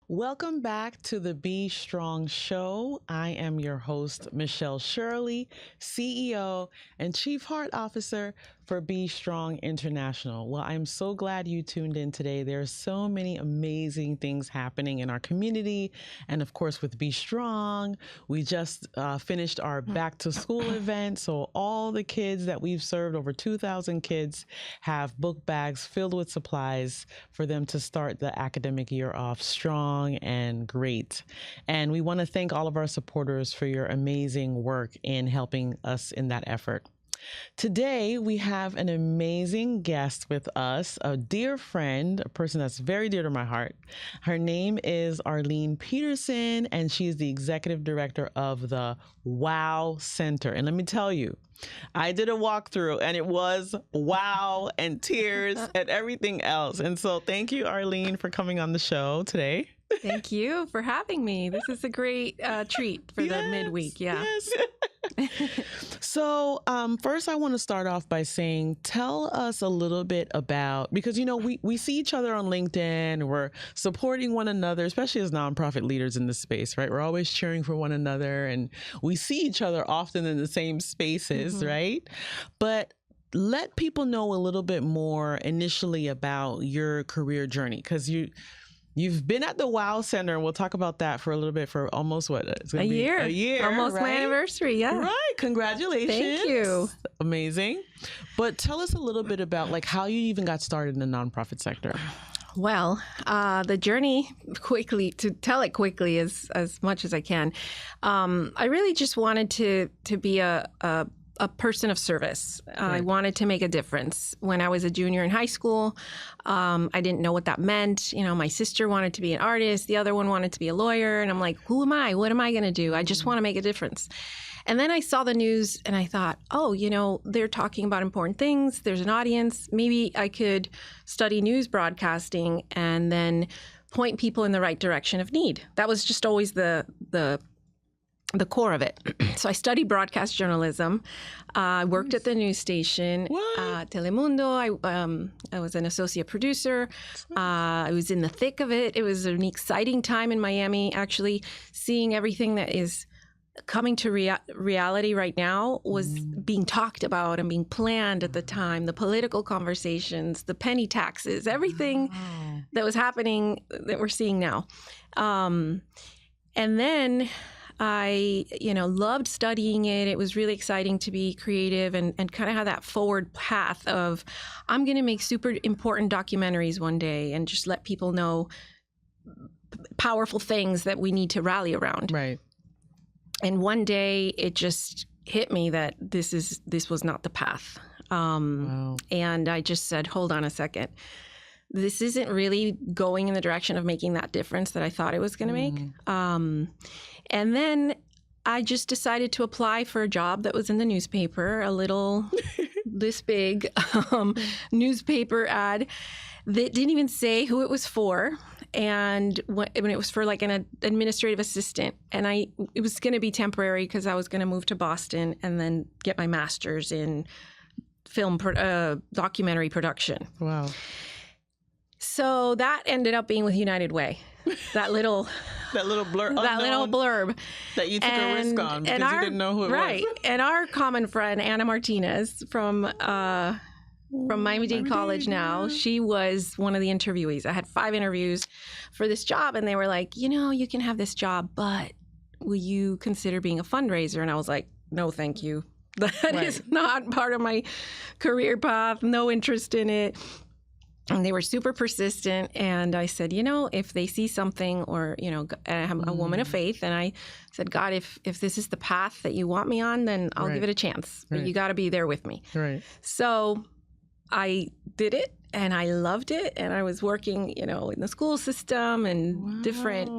Welcome back to the Be Strong Show. I am your host, Michelle Shirley, CEO and Chief Heart Officer for Be Strong International. Well, I'm so glad you tuned in today. There are so many amazing things happening in our community. And of course, with Be Strong, we just finished our back to school event. So all the kids that we've served, over 2,000 kids, have book bags filled with supplies for them to start the academic year off strong and great. And we want to thank all of our supporters for your amazing work in helping us in that effort. Today, we have an amazing guest with us, a dear friend, a person that's very dear to my heart. Her name is Arlene Peterson, and she's the executive director of the WOW Center. And let me tell you, I did a walkthrough and it was wow and tears and everything else. And so thank you, Arlene, for coming on the show today. Thank you for having me. This is a great treat for the midweek. Yeah. Yes. So first I want to start off by saying, tell us a little bit about, because, you know, we see each other on LinkedIn, we're supporting one another, especially as nonprofit leaders in this space, right? We're always cheering for one another and we see each other often in the same spaces, right? But let people know a little bit more initially about your career journey, because you've been at the WOW Center, and we'll talk about that for a little bit, for almost it's a year. A year. Almost right? My anniversary, yeah. Right. Congratulations. Thank you. Amazing. But tell us a little bit about how you even got started in the nonprofit sector. Well, the journey, quickly, to tell it quickly as much as I can, I really just wanted to be a person of service. Right. I wanted to make a difference. When I was a junior in high school, I didn't know what that meant. You know, my sister wanted to be an artist. The other one wanted to be a lawyer. And I'm like, who am I? What am I going to do? I just want to make a difference. And then I saw the news and I thought, oh, you know, they're talking about important things. There's an audience. Maybe I could study news broadcasting and then point people in the right direction of need. That was just always the core of it. So I studied broadcast journalism. I worked at the news station, Telemundo. I was an associate producer. I was in the thick of it. It was an exciting time in Miami, actually. Seeing everything that is coming to reality right now was being talked about and being planned at the time. The political conversations, the penny taxes, everything that was happening that we're seeing now. And then I, loved studying it. It was really exciting to be creative and kind of have that forward path of, I'm going to make super important documentaries one day and just let people know powerful things that we need to rally around. Right. And one day it just hit me that this was not the path. And I just said, hold on a second. This isn't really going in the direction of making that difference that I thought it was going to make. And then I just decided to apply for a job that was in the newspaper, a little this big newspaper ad that didn't even say who it was for. And when it was for like an administrative assistant, and it was going to be temporary because I was going to move to Boston and then get my master's in film documentary production. Wow. So that ended up being with United Way. That little blurb. That little blurb That you took a risk on because you didn't know who it was. Right. And our common friend, Anna Martinez from Miami-Dade College now, she was one of the interviewees. I had 5 interviews for this job, and they were like, you can have this job, but will you consider being a fundraiser? And I was like, no, thank you. That is not part of my career path. No interest in it. And they were super persistent. And I said, if they see something or, I'm a woman of faith. And I said, God, if this is the path that you want me on, then I'll give it a chance. But you got to be there with me. Right. So I did it and I loved it. And I was working, in the school system and different,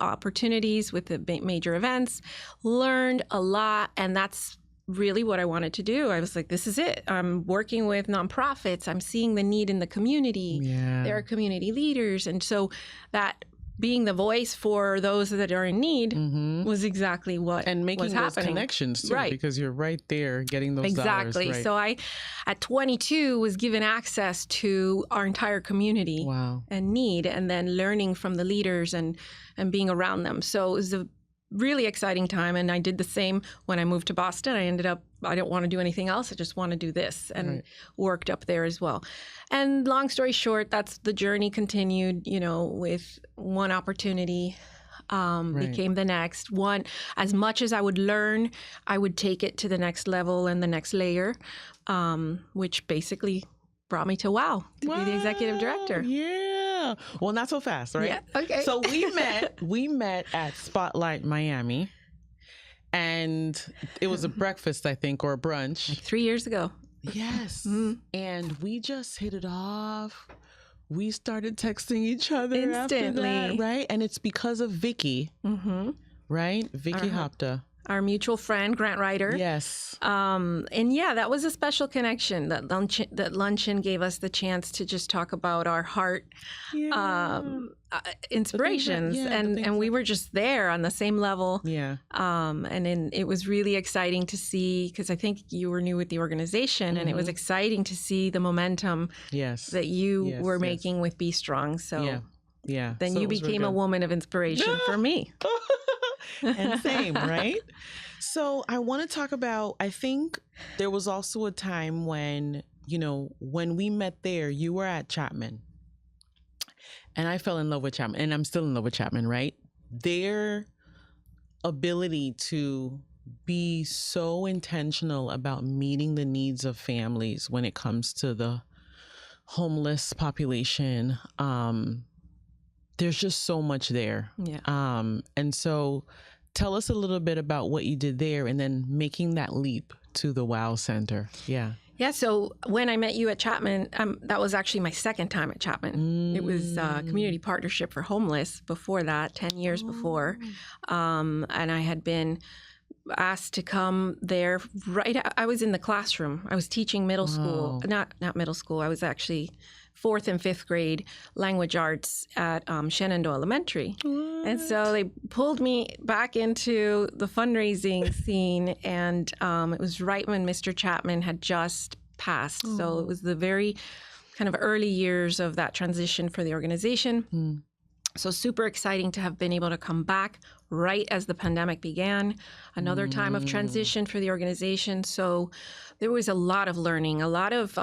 opportunities with the major events, learned a lot. And that's really what I wanted to do. I was like, this is it. I'm working with nonprofits. I'm seeing the need in the community. Yeah. There are community leaders. And so that being the voice for those that are in need was exactly what and making was those happening. connections too, Right. because you're right there getting those Exactly. dollars. Right. So I, at 22, was given access to our entire community Wow. and need, and then learning from the leaders and being around them. So it was a really exciting time. And I did the same when I moved to Boston. I ended up, I don't want to do anything else. I just want to do this, and worked up there as well. And long story short, that's the journey continued, you know, with one opportunity became the next one. As much as I would learn, I would take it to the next level and the next layer, which basically brought me to WOW to be the executive director. Yeah. Well, not so fast, right? Yeah. Okay. So we met at Spotlight Miami, and it was a breakfast, I think, or a brunch. Like 3 years ago. Yes. And we just hit it off. We started texting each other Instantly. after that, right? And it's because of Vicky, right? Vicky Hopta. Our mutual friend, grant writer. Yes. And yeah, that was a special connection. That luncheon gave us the chance to just talk about our heart inspirations, and we were just there on the same level. Yeah. And then it was really exciting to see, because I think you were new with the organization, and it was exciting to see the momentum that you were making with Be Strong. So then So you became a woman of inspiration for me. And same, right? So I want to talk about, I think there was also a time when, you know, when we met there, you were at Chapman. And I fell in love with Chapman, and I'm still in love with Chapman, right? Their ability to be so intentional about meeting the needs of families when it comes to the homeless population, there's just so much there. Yeah. And so tell us a little bit about what you did there, and then making that leap to the WOW Center. Yeah. Yeah, so when I met you at Chapman, that was actually my second time at Chapman. It was Community Partnership for Homeless before that, 10 years before. And I had been asked to come there I was in the classroom. I was teaching middle school, not middle school. I was actually 4th and 5th grade language arts at Shenandoah Elementary. And so they pulled me back into the fundraising scene, and it was right when Mr. Chapman had just passed. So it was the very kind of early years of that transition for the organization. So super exciting to have been able to come back right as the pandemic began, another time of transition for the organization. So there was a lot of learning, a lot of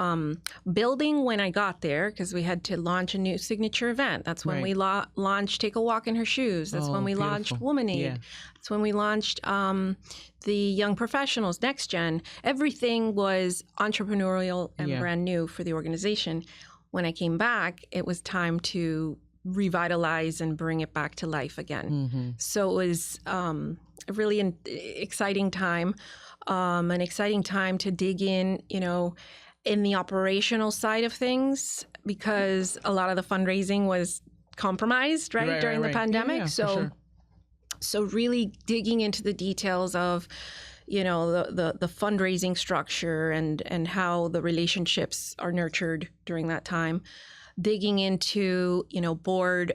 building when I got there, because we had to launch a new signature event. That's when we launched Take a Walk in Her Shoes. That's when we launched Woman Aid. That's when we launched the Young Professionals, Next Gen. Everything was entrepreneurial and brand new for the organization. When I came back, it was time to revitalize and bring it back to life again. So it was a really exciting time, an exciting time to dig in, you know, in the operational side of things, because a lot of the fundraising was compromised, right, during the pandemic. Yeah, so really digging into the details of, you know, the fundraising structure and how the relationships are nurtured during that time. Digging into, you know, board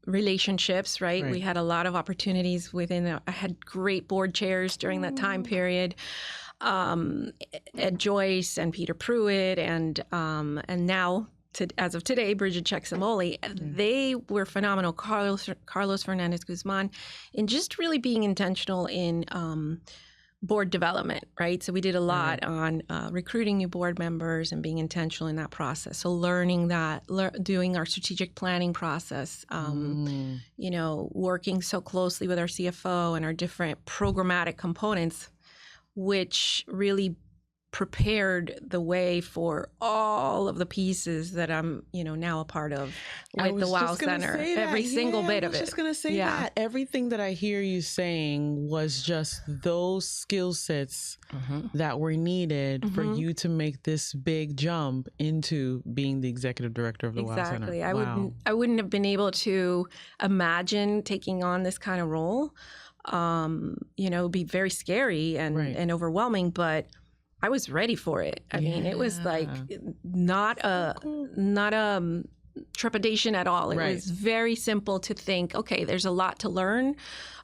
relationships, right? We had a lot of opportunities I had great board chairs during that time period. Ed Joyce and Peter Pruitt and now, as of today, Bridget Chexamoli, they were phenomenal. Carlos Fernandez Guzman, in just really being intentional in board development, right? So we did a lot on recruiting new board members and being intentional in that process. So learning that, doing our strategic planning process, you know, working so closely with our CFO and our different programmatic components, which really prepared the way for all of the pieces that I'm, you know, now a part of with the WOW Center. Every single bit of it. I was just going to say that. Everything that I hear you saying was just those skill sets that were needed for you to make this big jump into being the executive director of the WOW Center. Exactly. I wouldn't have been able to imagine taking on this kind of role. You know, it'd be very scary and overwhelming, but I was ready for it. I mean, it was like not a trepidation at all. It Right. was very simple to think, okay, there's a lot to learn,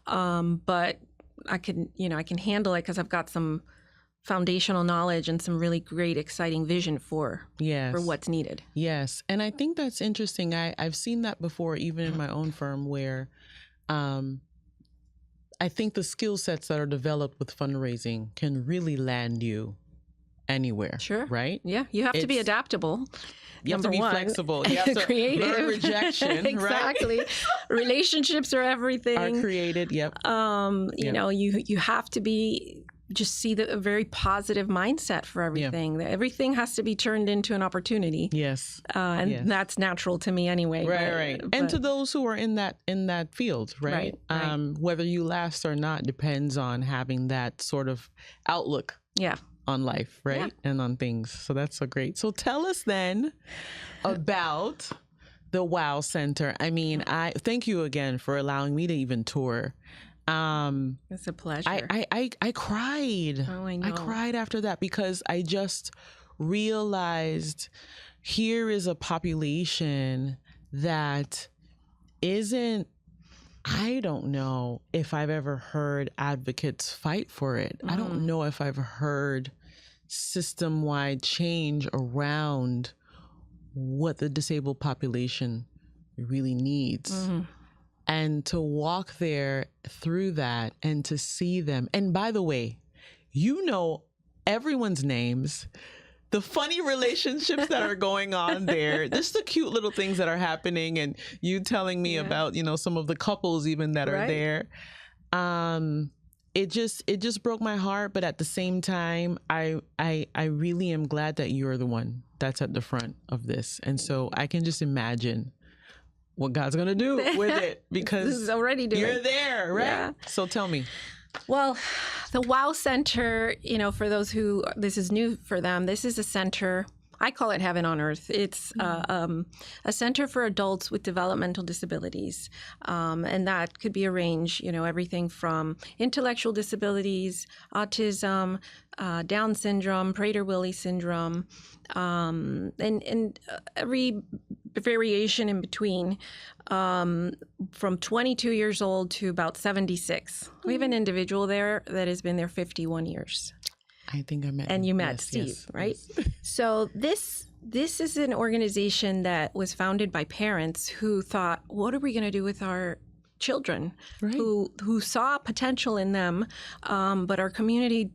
but I can handle it because I've got some foundational knowledge and some really great, exciting vision for what's needed. Yes. And I think that's interesting. I've seen that before, even in my own firm, where I think the skill sets that are developed with fundraising can really land you anywhere. Sure. Right? Yeah. You have to be adaptable. You have to be flexible. You have to creative. learn rejection. Exactly. Right? Relationships are everything. Are created. Yep. You know, you have to just see a very positive mindset for everything. Yeah. Everything has to be turned into an opportunity. Yes. And that's natural to me anyway. Right. And to those who are in that field, right? Whether you last or not depends on having that sort of outlook. Yeah. On life, right? Yeah. And on things. So that's so great. So tell us then about the WOW Center. I mean, I thank you again for allowing me to even tour. It's a pleasure. I cried. Oh, I know. I cried after that because I just realized here is a population that isn't, I don't know if I've ever heard advocates fight for it. I don't know if I've heard system-wide change around what the disabled population really needs. And to walk there through that and to see them. And by the way, you know everyone's names, the funny relationships that are going on there, just the cute little things that are happening, and you telling me about, you know, some of the couples even that are there. It just broke my heart, but at the same time, I really am glad that you're the one that's at the front of this. And so I can just imagine what God's going to do with it, because He's already doing. You're there, right? Yeah. So tell me. Well, the WOW Center, you know, for those who this is new for them, this is a center. I call it heaven on earth. It's a center for adults with developmental disabilities. And that could be a range, you know, everything from intellectual disabilities, autism, Down syndrome, Prader-Willi syndrome, and every variation in between, from 22 years old to about 76. We have an individual there that has been there 51 years. I think I met and you met Steve, right? Yes. So this is an organization that was founded by parents who thought, what are we going to do with our children, who saw potential in them, but our community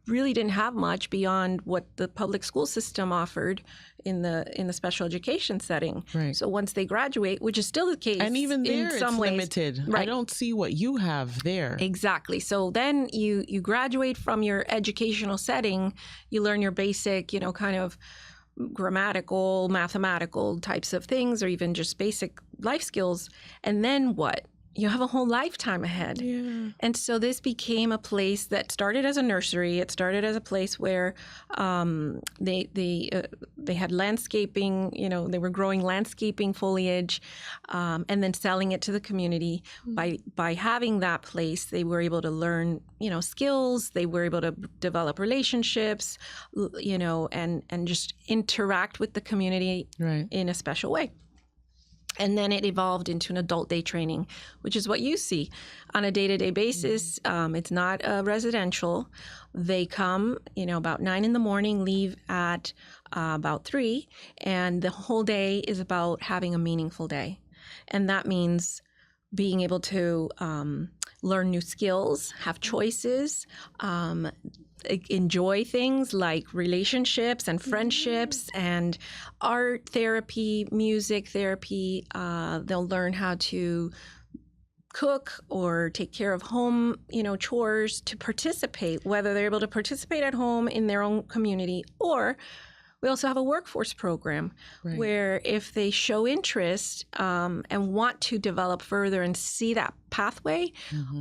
really didn't have much beyond what the public school system offered in the special education setting. Right. So once they graduate, which is still the case, and even there in some ways, limited. Right. I don't see what you have there. Exactly. So then you graduate from your educational setting, you learn your basic, you know, kind of grammatical, mathematical types of things, or even just basic life skills. And then what? You have a whole lifetime ahead. Yeah. And so this became a place that started as a nursery. It started as a place where they had landscaping, you know, they were growing landscaping foliage and then selling it to the community. By having that place, they were able to learn, you know, skills. They were able to develop relationships, you know, and just interact with the community in a special way. And then it evolved into an adult day training, which is what you see on a day-to-day basis. It's not residential. They come, you know, about 9 a.m, leave at about 3, and the whole day is about having a meaningful day. And that means being able to learn new skills, have choices, enjoy things like relationships and friendships and art therapy, music therapy. They'll learn how to cook or take care of home, you know, chores, to participate, whether they're able to participate at home in their own community, or we also have a workforce program where if they show interest and want to develop further and see that pathway,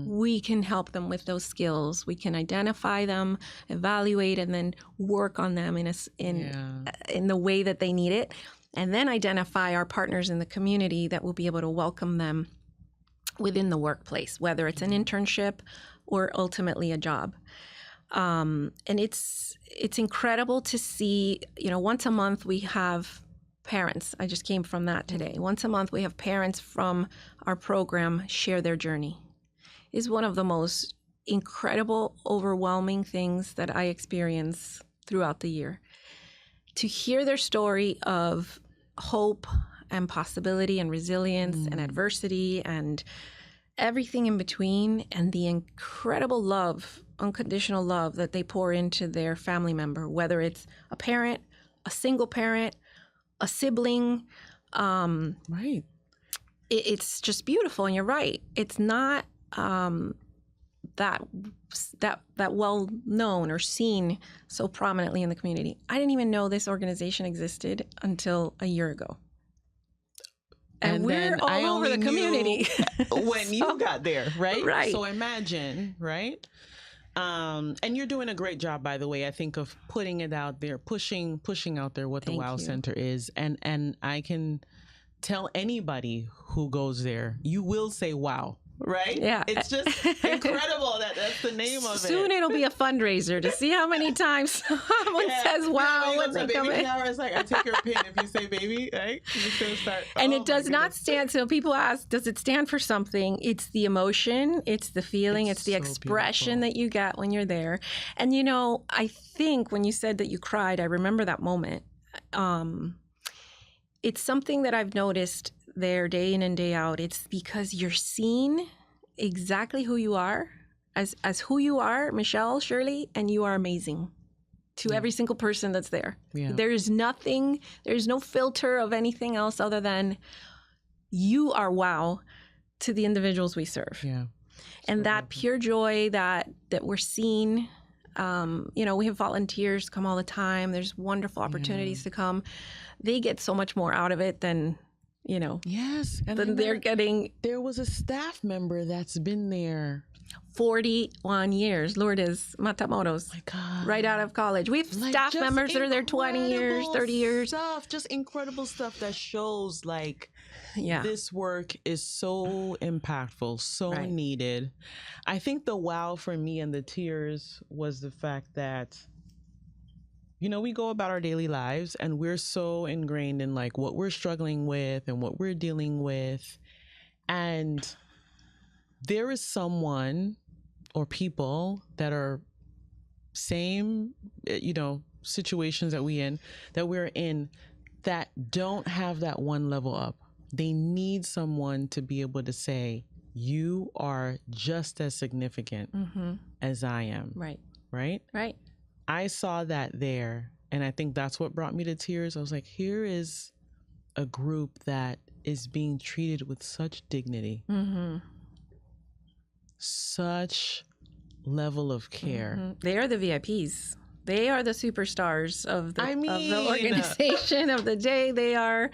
we can help them with those skills. We can identify them, evaluate, and then work on them in the way that they need it, and then identify our partners in the community that will be able to welcome them within the workplace, whether it's an internship or ultimately a job. And it's incredible to see, you know, once a month we have parents. I just came from that today. Once a month, we have parents from our program share their journey. It's one of the most incredible, overwhelming things that I experience throughout the year. To hear their story of hope and possibility and resilience and adversity and everything in between, and the incredible love, unconditional love that they pour into their family member, whether it's a parent, a single parent, a sibling. Right. It's just beautiful. And you're right. It's not that well known or seen so prominently in the community. I didn't even know this organization existed until a year ago. And we're all over the community when you got there, right? Right. So imagine, right? And you're doing a great job, by the way, I think, of putting it out there, pushing out there what the WOW Center is. And I can tell anybody who goes there, you will say wow. Right? Yeah. It's just incredible that that's the name of it. Soon it'll be a fundraiser to see how many times someone says wow when they come in. It's like, I take your pin if you say baby, right? It's gonna start. And it does not stand, so people ask, does it stand for something? It's the emotion, it's the feeling, it's the so expression that you get when you're there. And you know, I think when you said that you cried, I remember that moment. It's something that I've noticed there day in and day out. It's because you're seen exactly who you are, as who you are, Michelle Shirley, and you are amazing to every single person that's there. Yeah. There's no filter of anything else other than you are wow to the individuals we serve. Yeah. And that pure joy that we're seen. You know, we have volunteers come all the time. There's wonderful opportunities to come. They get so much more out of it than, you know, and then they're getting. There was a staff member that's been there 41 years, Lourdes Matamoros, my God, right out of college. We have staff members that are there 20 years, 30 years. Just incredible stuff that shows like this work is so impactful, so needed. I think the wow for me and the tears was the fact that, you know, we go about our daily lives and we're so ingrained in like what we're struggling with and what we're dealing with. And there is someone or people that are same, you know, situations that we're in that don't have that one level up. They need someone to be able to say, you are just as significant as I am. Right. Right? Right. I saw that there, and I think that's what brought me to tears. I was like, here is a group that is being treated with such dignity, such level of care. They are the VIPs. They are the superstars of the organization of the day. They are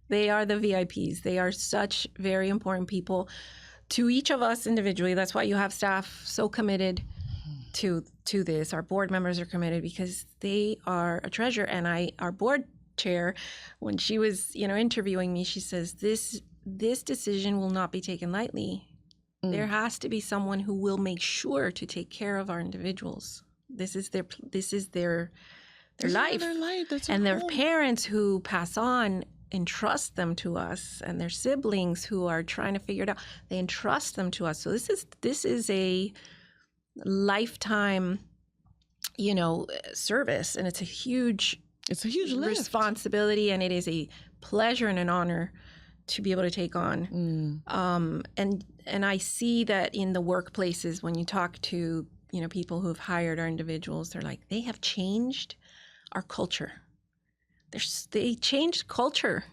the VIPs. They are such very important people to each of us individually. That's why you have staff so committed to this. Our board members are committed because they are a treasure. And our board chair, when she was, you know, interviewing me, she says, this decision will not be taken lightly. There has to be someone who will make sure to take care of our individuals. This is their life. And their parents who pass on entrust them to us, and their siblings who are trying to figure it out, they entrust them to us. So this is a lifetime, you know, service, and it's a huge responsibility, and it is a pleasure and an honor to be able to take on. And I see that in the workplaces when you talk to, you know, people who have hired our individuals, they're like, they have changed our culture. They changed culture,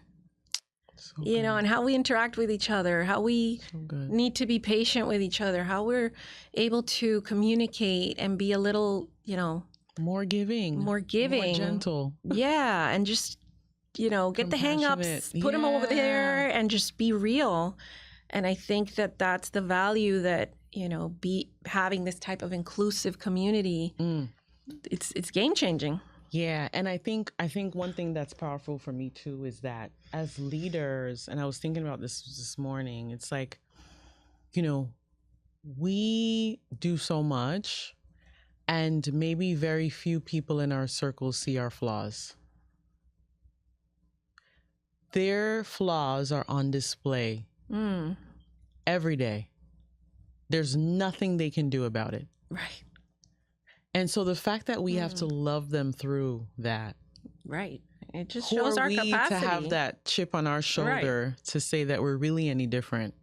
you know, and how we interact with each other, how we need to be patient with each other, how we're able to communicate and be a little, you know, more giving, more gentle. Yeah. And just, you know, get the hang-ups, put them over there and just be real. And I think that that's the value that, you know, having this type of inclusive community, it's game-changing. Yeah, and I think one thing that's powerful for me too is that as leaders, and I was thinking about this morning, it's like, you know, we do so much and maybe very few people in our circle see our flaws. their flaws are on display every day. There's nothing they can do about it. Right. And so the fact that we have to love them through that. Right. It just Who shows are our we capacity. to have that chip on our shoulder to say that we're really any different?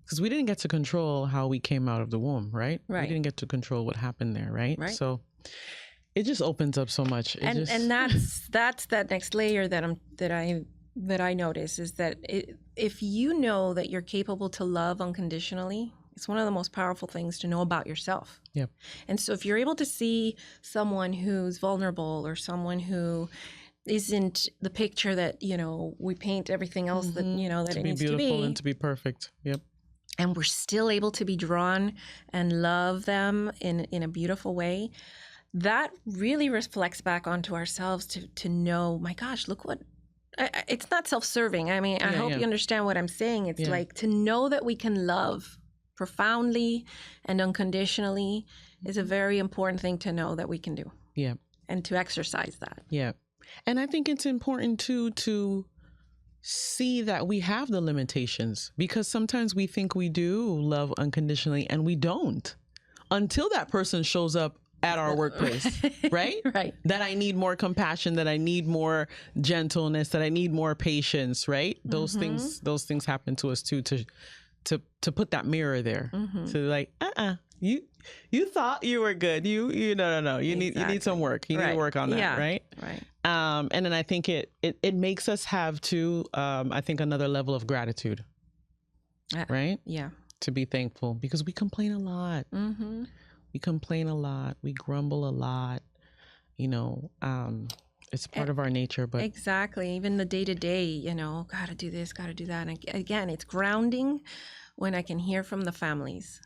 Because we didn't get to control how we came out of the womb, right? Right. We didn't get to control what happened there, right? Right. So it just opens up so much. And that's that next layer that I notice is that if you know that you're capable to love unconditionally, it's one of the most powerful things to know about yourself. Yep. And so if you're able to see someone who's vulnerable or someone who isn't the picture that, you know, we paint everything else that, you know, that it needs to be. To be beautiful and to be perfect. Yep. And we're still able to be drawn and love them in a beautiful way. That really reflects back onto ourselves to know, my gosh, look what, it's not self-serving. I mean, I hope you understand what I'm saying. It's like to know that we can love profoundly and unconditionally is a very important thing to know that we can do. Yeah. And to exercise that. Yeah. And I think it's important too to see that we have the limitations, because sometimes we think we do love unconditionally and we don't until that person shows up at our workplace, right? Right. That I need more compassion, that I need more gentleness, that I need more patience, right? Those things happen to us too, to put that mirror there, to like, you thought you were good. You no. You need some work. You need to work on that, right? Right. And then I think it makes us have too, I think another level of gratitude, right? Yeah. To be thankful, because we complain a lot. We complain a lot. We grumble a lot. You know, it's part of our nature, but exactly. Even the day to day, you know, got to do this, got to do that. And again, it's grounding when I can hear from the families.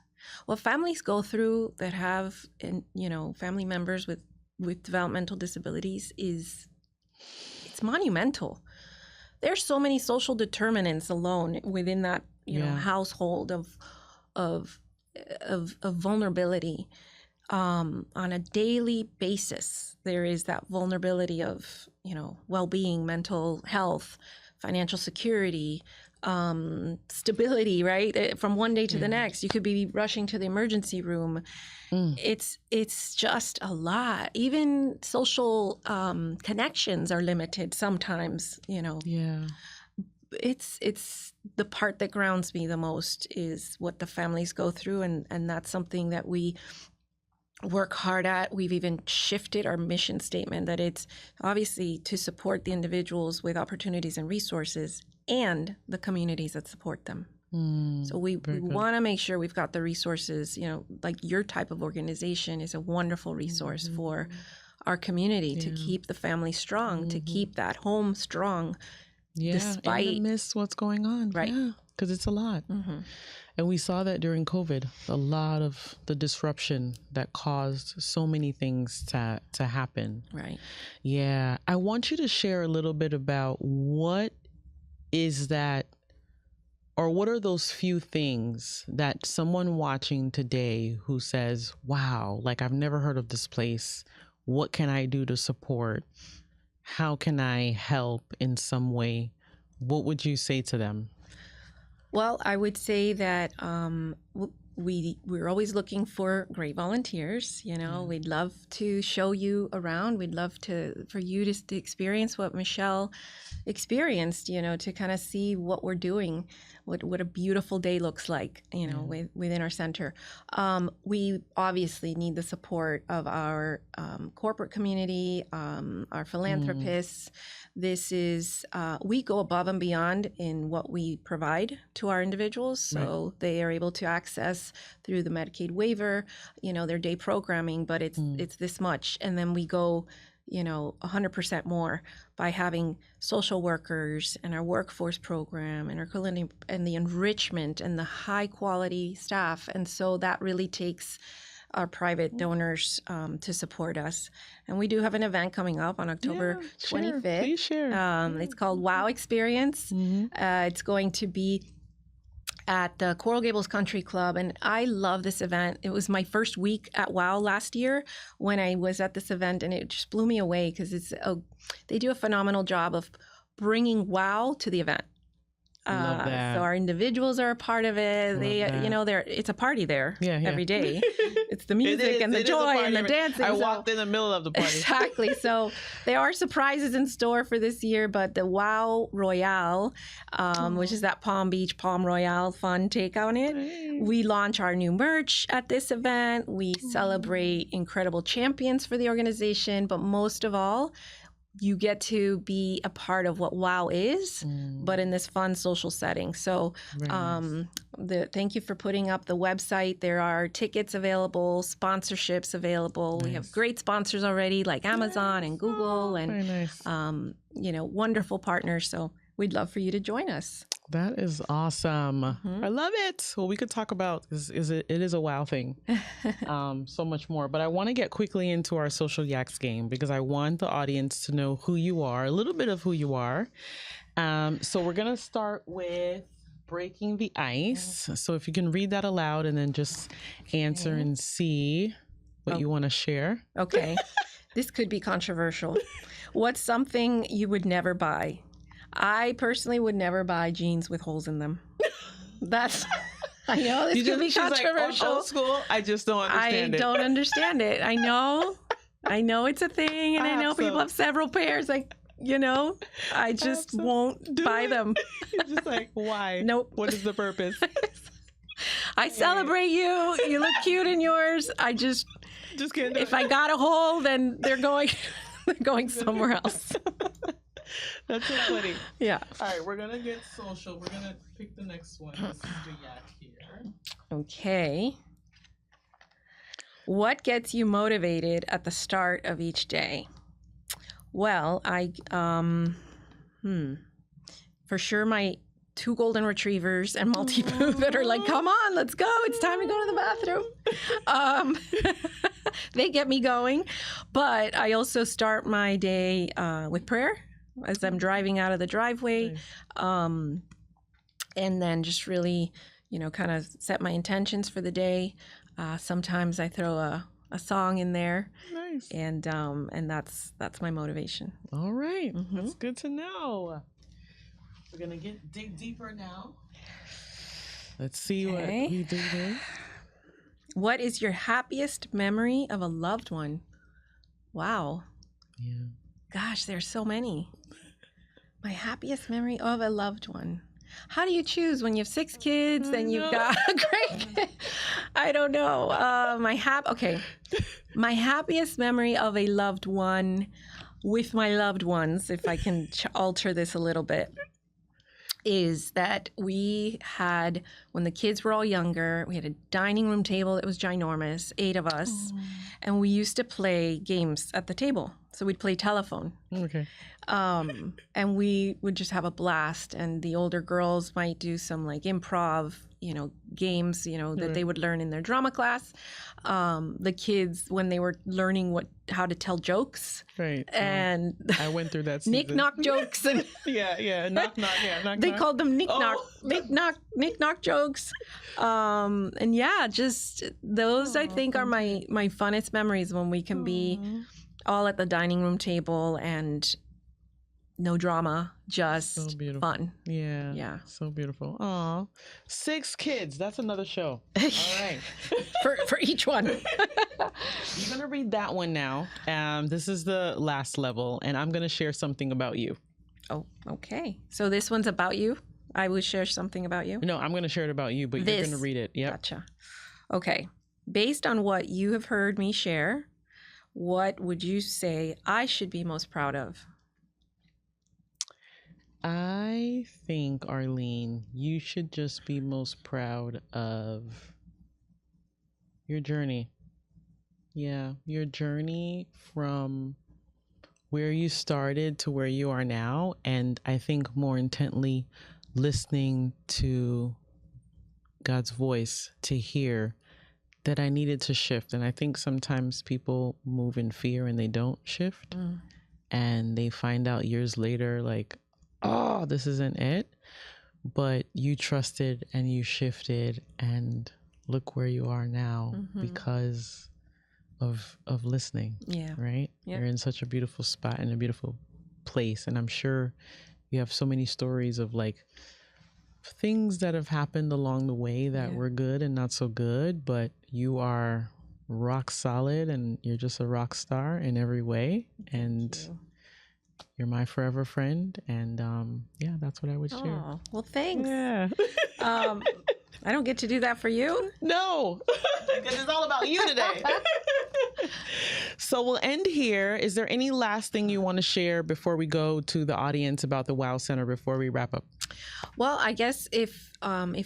What families go through that have, you know, family members with developmental disabilities it's monumental. There's so many social determinants alone within that, you know, household of vulnerability. On a daily basis, there is that vulnerability of, you know, well-being, mental health, financial security, stability, right? From one day to the next, you could be rushing to the emergency room. It's just a lot. Even social connections are limited sometimes, you know. Yeah. It's the part that grounds me the most is what the families go through, and that's something that we work hard at. We've even shifted our mission statement that it's obviously to support the individuals with opportunities and resources and the communities that support them. So we want to make sure we've got the resources, you know, like your type of organization is a wonderful resource for our community to keep the family strong, to keep that home strong. Despite in the midst what's going on. Right. Yeah, because it's a lot. And we saw that during COVID, a lot of the disruption that caused so many things to happen. Right. Yeah. I want you to share a little bit about what is that, or what are those few things that someone watching today who says, wow, like I've never heard of this place. What can I do to support? How can I help in some way? What would you say to them? Well, I would say that we're always looking for great volunteers. You know, we'd love to show you around. We'd love for you to experience what Michelle experienced. You know, to kind of see what we're doing, what a beautiful day looks like. You know, within our center. We obviously need the support of our corporate community, our philanthropists. This is we go above and beyond in what we provide to our individuals, so they are able to access through the Medicaid waiver, you know, their day programming, but it's this much, and then we go, you know, 100% more by having social workers and our workforce program and our culinary and the enrichment and the high quality staff, and so that really takes our private donors to support us. And we do have an event coming up on October 25th. Please share. It's called WOW Experience. It's going to be at the Coral Gables Country Club, and I love this event. It was my first week at WOW last year when I was at this event, and it just blew me away because they do a phenomenal job of bringing WOW to the event. Love that. So our individuals are a part of it. It's a party there every day. It's the music and the joy and the dancing. I walked in the middle of the party. Exactly. So there are surprises in store for this year, but the WOW Royale, which is that Palm Beach Palm Royale fun take on it. Nice. We launch our new merch at this event. We celebrate incredible champions for the organization, but most of all, you get to be a part of what WOW is, but in this fun social setting. So thank you for putting up the website. There are tickets available, sponsorships available. Nice. We have great sponsors already like Amazon and Google and, wonderful partners. So we'd love for you to join us. That is awesome. I love it. Well, we could talk about it is a WOW thing. So much more. But I want to get quickly into our Social Yaks game because I want the audience to know who you are, a little bit of who you are. So we're going to start with breaking the ice. So if you can read that aloud and then just answer and see what you want to share. Okay. This could be controversial. What's something you would never buy? I personally would never buy jeans with holes in them. I know this could be controversial. Like, old school, I just don't understand it. I don't understand it. I know it's a thing, and I know people have several pairs. I just won't buy them. Just like, why? Nope. What is the purpose? I celebrate you. You look cute in yours. I just can't. If I got a hole, then they're going somewhere else. That's so funny. Yeah. All right, we're going to get social. We're going to pick the next one. This is the yak here. Okay. What gets you motivated at the start of each day? Well, for sure my 2 golden retrievers and Maltipoo that are like, come on, let's go. It's time to go to the bathroom. They get me going. But I also start my day with prayer as I'm driving out of the driveway. Nice. And then just really, kind of set my intentions for the day. Sometimes I throw a song in there. Nice. And that's my motivation. All right. That's good to know. We're going to dig deeper now. Let's see what we do here. What is your happiest memory of a loved one? Wow. Yeah. Gosh, there's so many. My happiest memory of a loved one. How do you choose when you have 6 kids and you've got a great kid? I don't know. My happiest memory of a loved one with my loved ones, if I can alter this a little bit, is that we had, when the kids were all younger, we had a dining room table that was ginormous, 8 of us, and we used to play games at the table. So we'd play telephone. Okay. And we would just have a blast. And the older girls might do some like improv, games, that they would learn in their drama class. The kids, when they were learning how to tell jokes. Right. And I went through that season. Knick-knock jokes. And yeah. Knock. They called them knick-knock jokes. And yeah, just those I think are my funnest memories when we can be all at the dining room table and no drama, just so beautiful. Fun. Yeah. So beautiful. Aw. 6 kids. That's another show. All right. for each one. I'm going to read that one now. This is the last level, and I'm going to share something about you. Oh, okay. So this one's about you? I will share something about you? No, I'm going to share it about you, but you're going to read it. Yep. Gotcha. Okay. Based on what you have heard me share, what would you say I should be most proud of? I think, Arlene, you should just be most proud of your journey. Yeah, your journey from where you started to where you are now. And I think more intently listening to God's voice to hear that I needed to shift. And I think sometimes people move in fear and they don't shift. And they find out years later, like, oh, this isn't it. But you trusted and you shifted, and look where you are now because of listening. Yeah. Right? Yep. You're in such a beautiful spot and a beautiful place. And I'm sure you have so many stories of like things that have happened along the way that were good and not so good, but you are rock solid and you're just a rock star in every way. You're my forever friend. And yeah, that's what I would share. Oh, well, thanks. Yeah. I don't get to do that for you. No, because it's all about you today. So we'll end here. Is there any last thing you want to share before we go to the audience about the WOW Center before we wrap up? Well, I guess if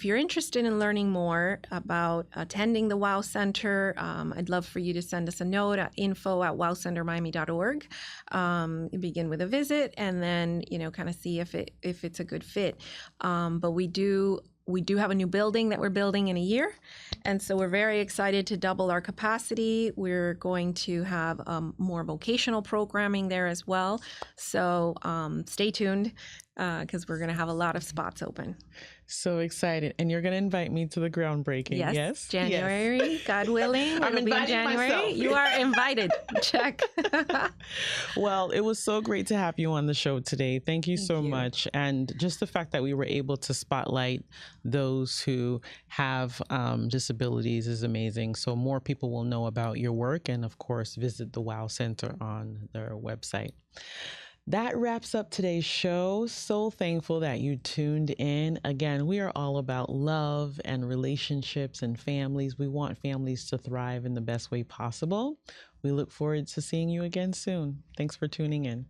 you're interested in learning more about attending the WOW Center, I'd love for you to send us a note at info@wowcentermiami.org. You begin with a visit, and then kind of see if it's a good fit. But we do have a new building that we're building in a year. And so we're very excited to double our capacity. We're going to have more vocational programming there as well. So stay tuned because we're going to have a lot of spots open. So excited. And you're going to invite me to the groundbreaking. Yes. January, yes. God willing. I'm inviting myself. You are invited. Check. Well, it was so great to have you on the show today. Thank you so much. And just the fact that we were able to spotlight those who have disabilities is amazing. So more people will know about your work and, of course, visit the WOW Center on their website. That wraps up today's show. So thankful that you tuned in. Again, we are all about love and relationships and families. We want families to thrive in the best way possible. We look forward to seeing you again soon. Thanks for tuning in.